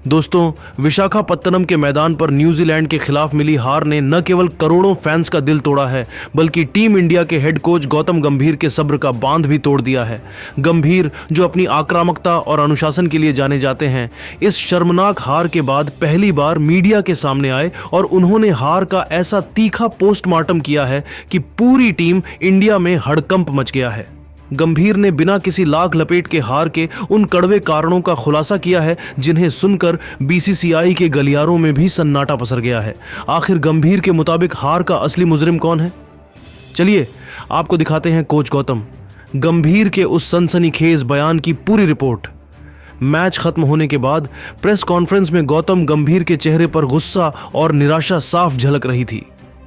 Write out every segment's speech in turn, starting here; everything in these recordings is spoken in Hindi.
दोस्तों, विशाखापत्तनम के मैदान पर न्यूजीलैंड के खिलाफ मिली हार ने न केवल करोड़ों फैंस का दिल तोड़ा है, बल्कि टीम इंडिया के हेड कोच गौतम गंभीर के सब्र का बांध भी तोड़ दिया है। गंभीर, जो अपनी आक्रामकता और अनुशासन के लिए जाने जाते हैं, इस शर्मनाक हार के बाद पहली बार मीडिया के सामने आए और उन्होंने हार का ऐसा तीखा पोस्टमार्टम किया है कि पूरी टीम इंडिया में हड़कंप मच गया है। गंभीर ने बिना किसी लाग लपेट के हार के उन कड़वे कारणों का खुलासा किया है जिन्हें सुनकर बीसीसीआई के गलियारों में भी सन्नाटा पसर गया है। आखिर गंभीर के मुताबिक हार का असली मुजरिम कौन है? चलिए आपको दिखाते हैं कोच गौतम गंभीर के उस सनसनीखेज बयान की पूरी रिपोर्ट। मैच खत्म होने के बाद प्रेस कॉन्फ्रेंस में गौतम गंभीर के चेहरे पर गुस्सा और निराशा साफ झलक रही थी।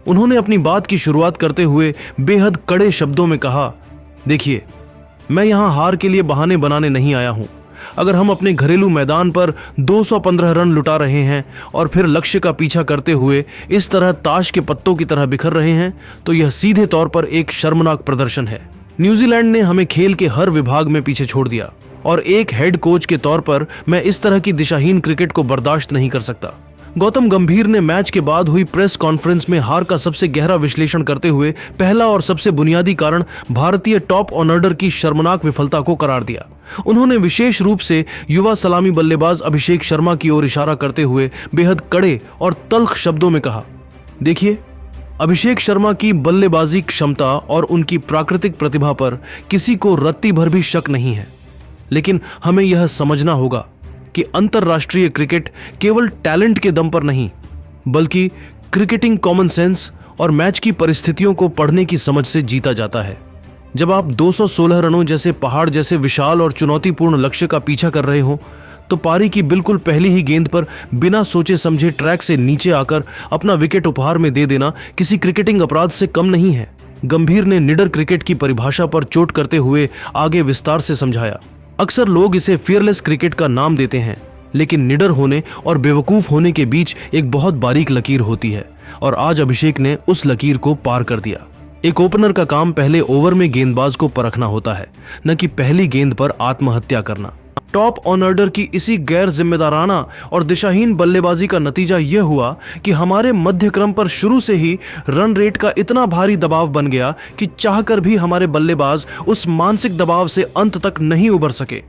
उन्होंने अपनी बात की शुरुआत करते हुए बेहद कड़े शब्दों में कहा, देखिए, मैं यहां हार के लिए बहाने बनाने नहीं आया हूं। अगर हम अपने घरेलू मैदान पर 215 रन लुटा रहे हैं और फिर लक्ष्य का पीछा करते हुए इस तरह ताश के पत्तों की तरह बिखर रहे हैं, तो यह सीधे तौर पर एक शर्मनाक प्रदर्शन है। न्यूजीलैंड ने हमें खेल के हर विभाग में पीछे छोड़ दिया और एक हेड कोच के तौर पर मैं इस तरह की दिशाहीन क्रिकेट को बर्दाश्त नहीं कर सकता। गौतम गंभीर ने मैच के बाद हुई प्रेस कॉन्फ्रेंस में हार का सबसे गहरा विश्लेषण करते हुए पहला और सबसे बुनियादी कारण भारतीय टॉप ऑर्डर की शर्मनाक विफलता को करार दिया। उन्होंने विशेष रूप से युवा सलामी बल्लेबाज अभिषेक शर्मा की ओर इशारा करते हुए बेहद कड़े और तल्ख शब्दों में कहा, देखिए, अभिषेक शर्मा की बल्लेबाजी क्षमता और उनकी प्राकृतिक प्रतिभा पर किसी को रत्ती भर भी शक नहीं है, लेकिन हमें यह समझना होगा कि अंतर्राष्ट्रीय क्रिकेट केवल टैलेंट के दम पर नहीं, बल्कि क्रिकेटिंग कॉमन सेंस और मैच की परिस्थितियों को पढ़ने की समझ से जीता जाता है। जब आप 216 रनों जैसे पहाड़ जैसे विशाल और चुनौतीपूर्ण लक्ष्य का पीछा कर रहे हो, तो पारी की बिल्कुल पहली ही गेंद पर बिना सोचे समझे ट्रैक से नीचे आकर अपना विकेट उपहार में दे देना किसी क्रिकेटिंग अपराध से कम नहीं है। गंभीर ने निडर क्रिकेट की परिभाषा पर चोट करते हुए आगे विस्तार से समझाया। अक्सर लोग इसे फियरलेस क्रिकेट का नाम देते हैं, लेकिन निडर होने और बेवकूफ होने के बीच एक बहुत बारीक लकीर होती है और आज अभिषेक ने उस लकीर को पार कर दिया। एक ओपनर का काम पहले ओवर में गेंदबाज को परखना होता है, न कि पहली गेंद पर आत्महत्या करना। टॉप ऑर्डर की इसी गैर जिम्मेदाराना और दिशाहीन बल्लेबाजी का नतीजा यह हुआ कि हमारे मध्य क्रम पर शुरू से ही रन रेट का इतना भारी दबाव बन गया कि चाहकर भी हमारे बल्लेबाज उस मानसिक दबाव से अंत तक नहीं उबर सके।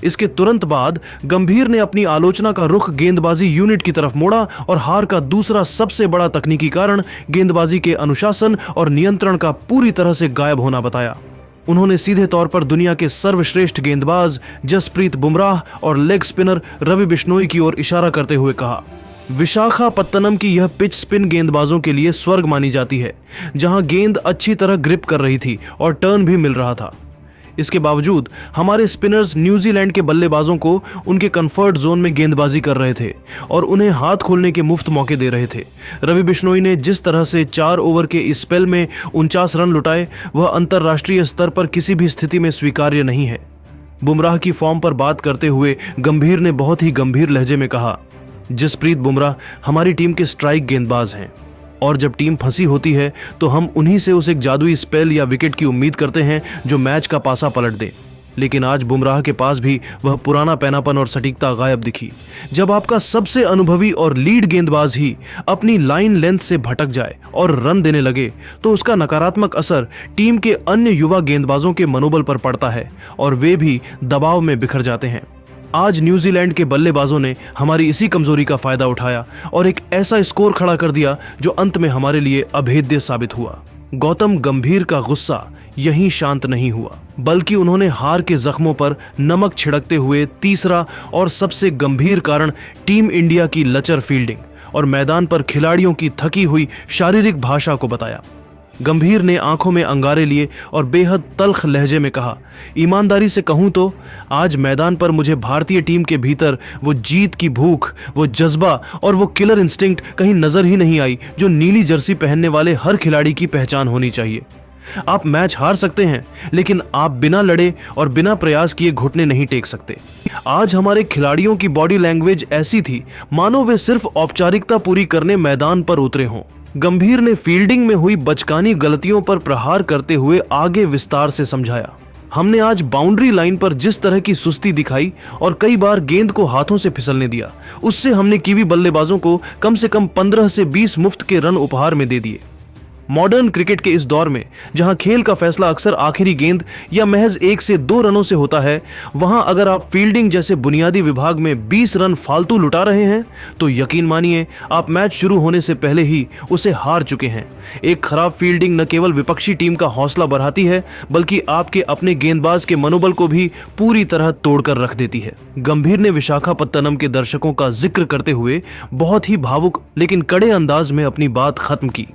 इसके तुरंत बाद गंभीर ने अपनी आलोचना का रुख गेंदबाजी यूनिट की तरफ मोड़ा और हार का दूसरा सबसे बड़ा तकनीकी कारण गेंदबाजी के अनुशासन और नियंत्रण का पूरी तरह से गायब होना बताया। उन्होंने सीधे तौर पर दुनिया के सर्वश्रेष्ठ गेंदबाज जसप्रीत बुमराह और लेग स्पिनर रवि बिश्नोई की ओर इशारा करते हुए कहा, विशाखापत्तनम की यह पिच स्पिन गेंदबाजों के लिए स्वर्ग मानी जाती है, जहां गेंद अच्छी तरह ग्रिप कर रही थी और टर्न भी मिल रहा था। इसके बावजूद हमारे स्पिनर्स न्यूजीलैंड के बल्लेबाजों को उनके कंफर्ट जोन में गेंदबाजी कर रहे थे और उन्हें हाथ खोलने के मुफ्त मौके दे रहे थे। रवि बिश्नोई ने जिस तरह से 4 ओवर के इस स्पेल में 49 रन लुटाए, वह अंतर्राष्ट्रीय स्तर पर किसी भी स्थिति में स्वीकार्य नहीं है। बुमराह की फॉर्म पर बात करते हुए गंभीर ने बहुत ही गंभीर लहजे में कहा, जसप्रीत बुमराह हमारी टीम के स्ट्राइक गेंदबाज हैं और जब टीम फंसी होती है तो हम उन्हीं से उस एक जादुई स्पेल या विकेट की उम्मीद करते हैं जो मैच का पासा पलट दे। लेकिन आज बुमराह के पास भी वह पुराना पैनापन और सटीकता गायब दिखी। जब आपका सबसे अनुभवी और लीड गेंदबाज ही अपनी लाइन लेंथ से भटक जाए और रन देने लगे, तो उसका नकारात्मक असर टीम के अन्य युवा गेंदबाजों के मनोबल पर पड़ता है और वे भी दबाव में बिखर जाते हैं। आज न्यूजीलैंड के बल्लेबाजों ने हमारी इसी कमजोरी का फायदा उठाया और एक ऐसा स्कोर खड़ा कर दिया जो अंत में हमारे लिए अभेद्य साबित हुआ। गौतम गंभीर का गुस्सा यहीं शांत नहीं हुआ, बल्कि उन्होंने हार के जख्मों पर नमक छिड़कते हुए तीसरा और सबसे गंभीर कारण टीम इंडिया की लचर फील्डिंग और मैदान पर खिलाड़ियों की थकी हुई शारीरिक भाषा को बताया। गंभीर ने आंखों में अंगारे लिए और बेहद तल्ख लहजे में कहा, ईमानदारी से कहूं तो आज मैदान पर मुझे भारतीय टीम के भीतर वो जीत की भूख, वो जज्बा और वो किलर इंस्टिंक्ट कहीं नजर ही नहीं आई जो नीली जर्सी पहनने वाले हर खिलाड़ी की पहचान होनी चाहिए। आप मैच हार सकते हैं, लेकिन आप बिना लड़े और बिना प्रयास किए घुटने नहीं टेक सकते। आज हमारे खिलाड़ियों की बॉडी लैंग्वेज ऐसी थी मानो वे सिर्फ औपचारिकता पूरी करने मैदान पर उतरे हों। गंभीर ने फील्डिंग में हुई बचकानी गलतियों पर प्रहार करते हुए आगे विस्तार से समझाया, हमने आज बाउंड्री लाइन पर जिस तरह की सुस्ती दिखाई और कई बार गेंद को हाथों से फिसलने दिया, उससे हमने कीवी बल्लेबाजों को कम से कम 15 से 20 मुफ्त के रन उपहार में दे दिए। मॉडर्न क्रिकेट के इस दौर में जहां खेल का फैसला अक्सर आखिरी गेंद या महज 1 से 2 रनों से होता है, वहां अगर आप फील्डिंग जैसे बुनियादी विभाग में 20 रन फालतू लुटा रहे हैं तो यकीन मानिए आप मैच शुरू होने से पहले ही उसे हार चुके हैं। एक खराब फील्डिंग न केवल विपक्षी टीम का हौसला बढ़ाती है बल्कि आपके अपने गेंदबाज के मनोबल को भी पूरी तरह तोड़कर रख देती है। गंभीर ने विशाखापत्तनम के दर्शकों का जिक्र करते हुए बहुत ही भावुक लेकिन कड़े अंदाज में अपनी बात खत्म की।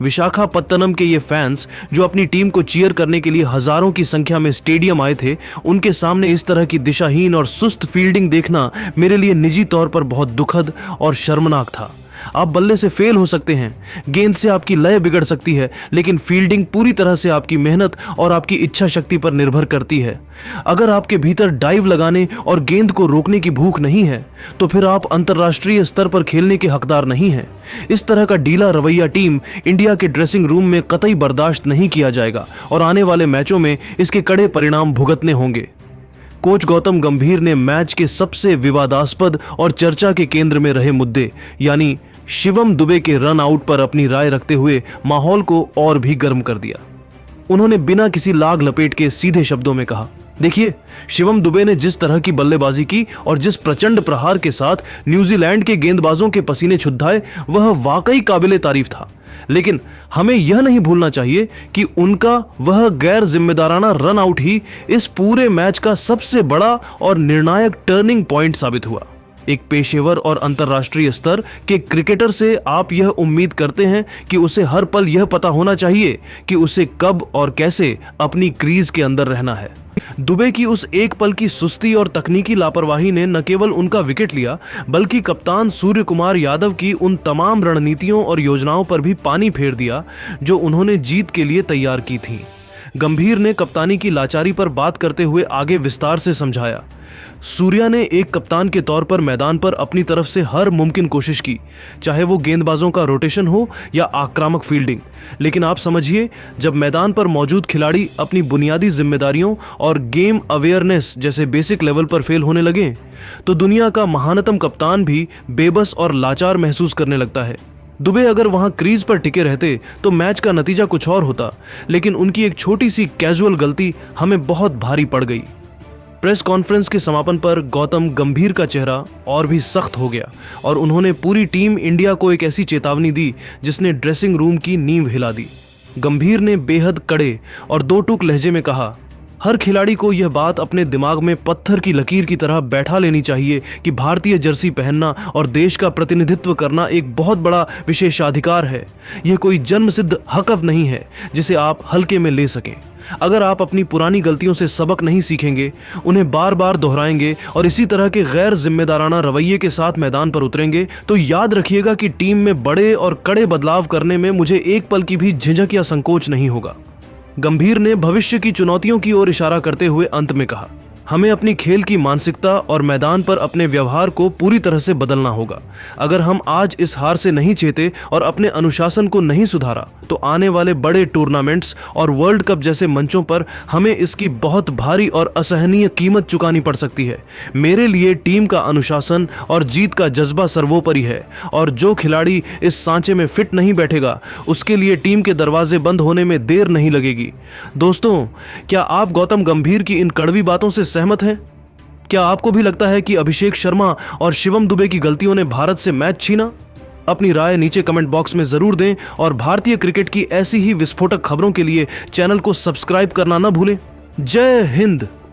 विशाखापत्तनम के ये फैंस जो अपनी टीम को चीयर करने के लिए हजारों की संख्या में स्टेडियम आए थे, उनके सामने इस तरह की दिशाहीन और सुस्त फील्डिंग देखना मेरे लिए निजी तौर पर बहुत दुखद और शर्मनाक था। आप बल्ले से फेल हो सकते हैं, गेंद से आपकी लय बिगड़ सकती है, लेकिन फील्डिंग पूरी तरह से आपकी मेहनत और आपकी इच्छा शक्ति पर निर्भर करती है। अगर आपके भीतर डाइव लगाने और गेंद को रोकने की भूख नहीं है तो फिर आप अंतर्राष्ट्रीय स्तर पर खेलने के हकदार नहीं हैं। इस तरह का ढीला रवैया टीम इंडिया के ड्रेसिंग रूम में कतई बर्दाश्त नहीं किया जाएगा और आने वाले मैचों में इसके कड़े परिणाम भुगतने होंगे। कोच गौतम गंभीर ने मैच के सबसे विवादास्पद और चर्चा के केंद्र में रहे मुद्दे यानी शिवम दुबे के रन आउट पर अपनी राय रखते हुए माहौल को और भी गर्म कर दिया। उन्होंने बिना किसी लाग लपेट के सीधे शब्दों में कहा, देखिए, शिवम दुबे ने जिस तरह की बल्लेबाजी की और जिस प्रचंड प्रहार के साथ न्यूजीलैंड के गेंदबाजों के पसीने छुड़ाए, वह वाकई काबिले तारीफ था। लेकिन हमें यह नहीं भूलना चाहिए कि उनका वह गैर जिम्मेदाराना रन आउट ही इस पूरे मैच का सबसे बड़ा और निर्णायक टर्निंग पॉइंट साबित हुआ। एक पेशेवर और अंतर्राष्ट्रीय स्तर के क्रिकेटर से आप यह उम्मीद करते हैं कि उसे हर पल यह पता होना चाहिए कि उसे कब और कैसे अपनी क्रीज के अंदर रहना है। दुबे की उस एक पल की सुस्ती और तकनीकी लापरवाही ने न केवल उनका विकेट लिया बल्कि कप्तान सूर्य कुमार यादव की उन तमाम रणनीतियों और योजनाओं पर भी पानी फेर दिया जो उन्होंने जीत के लिए तैयार की थी। गंभीर ने कप्तानी की लाचारी पर बात करते हुए आगे विस्तार से समझाया, सूर्या ने एक कप्तान के तौर पर मैदान पर अपनी तरफ से हर मुमकिन कोशिश की, चाहे वो गेंदबाजों का रोटेशन हो या आक्रामक फील्डिंग। लेकिन आप समझिए, जब मैदान पर मौजूद खिलाड़ी अपनी बुनियादी जिम्मेदारियों और गेम अवेयरनेस जैसे बेसिक लेवल पर फेल होने लगे तो दुनिया का महानतम कप्तान भी बेबस और लाचार महसूस करने लगता है। दुबे अगर वहां क्रीज पर टिके रहते तो मैच का नतीजा कुछ और होता, लेकिन उनकी एक छोटी सी कैजुअल गलती हमें बहुत भारी पड़ गई। प्रेस कॉन्फ्रेंस के समापन पर गौतम गंभीर का चेहरा और भी सख्त हो गया और उन्होंने पूरी टीम इंडिया को एक ऐसी चेतावनी दी जिसने ड्रेसिंग रूम की नींव हिला दी। गंभीर ने बेहद कड़े और दो टूक लहजे में कहा, हर खिलाड़ी को यह बात अपने दिमाग में पत्थर की लकीर की तरह बैठा लेनी चाहिए कि भारतीय जर्सी पहनना और देश का प्रतिनिधित्व करना एक बहुत बड़ा विशेषाधिकार है। यह कोई जन्मसिद्ध हक नहीं है जिसे आप हल्के में ले सकें। अगर आप अपनी पुरानी गलतियों से सबक नहीं सीखेंगे, उन्हें बार बार दोहराएंगे और इसी तरह के गैर जिम्मेदाराना रवैये के साथ मैदान पर उतरेंगे तो याद रखिएगा कि टीम में बड़े और कड़े बदलाव करने में मुझे एक पल की भी झिझक या संकोच नहीं होगा। गंभीर ने भविष्य की चुनौतियों की ओर इशारा करते हुए अंत में कहा, हमें अपनी खेल की मानसिकता और मैदान पर अपने व्यवहार को पूरी तरह से बदलना होगा। अगर हम आज इस हार से नहीं चेते और अपने अनुशासन को नहीं सुधारा तो आने वाले बड़े टूर्नामेंट्स और वर्ल्ड कप जैसे मंचों पर हमें इसकी बहुत भारी और असहनीय कीमत चुकानी पड़ सकती है। मेरे लिए टीम का अनुशासन और जीत का जज्बा सर्वोपरि है और जो खिलाड़ी इस सांचे में फिट नहीं बैठेगा उसके लिए टीम के दरवाजे बंद होने में देर नहीं लगेगी। दोस्तों, क्या आप गौतम गंभीर की इन कड़वी बातों से सहमत हैं? क्या आपको भी लगता है कि अभिषेक शर्मा और शिवम दुबे की गलतियों ने भारत से मैच छीना? अपनी राय नीचे कमेंट बॉक्स में जरूर दें और भारतीय क्रिकेट की ऐसी ही विस्फोटक खबरों के लिए चैनल को सब्सक्राइब करना न भूलें। जय हिंद।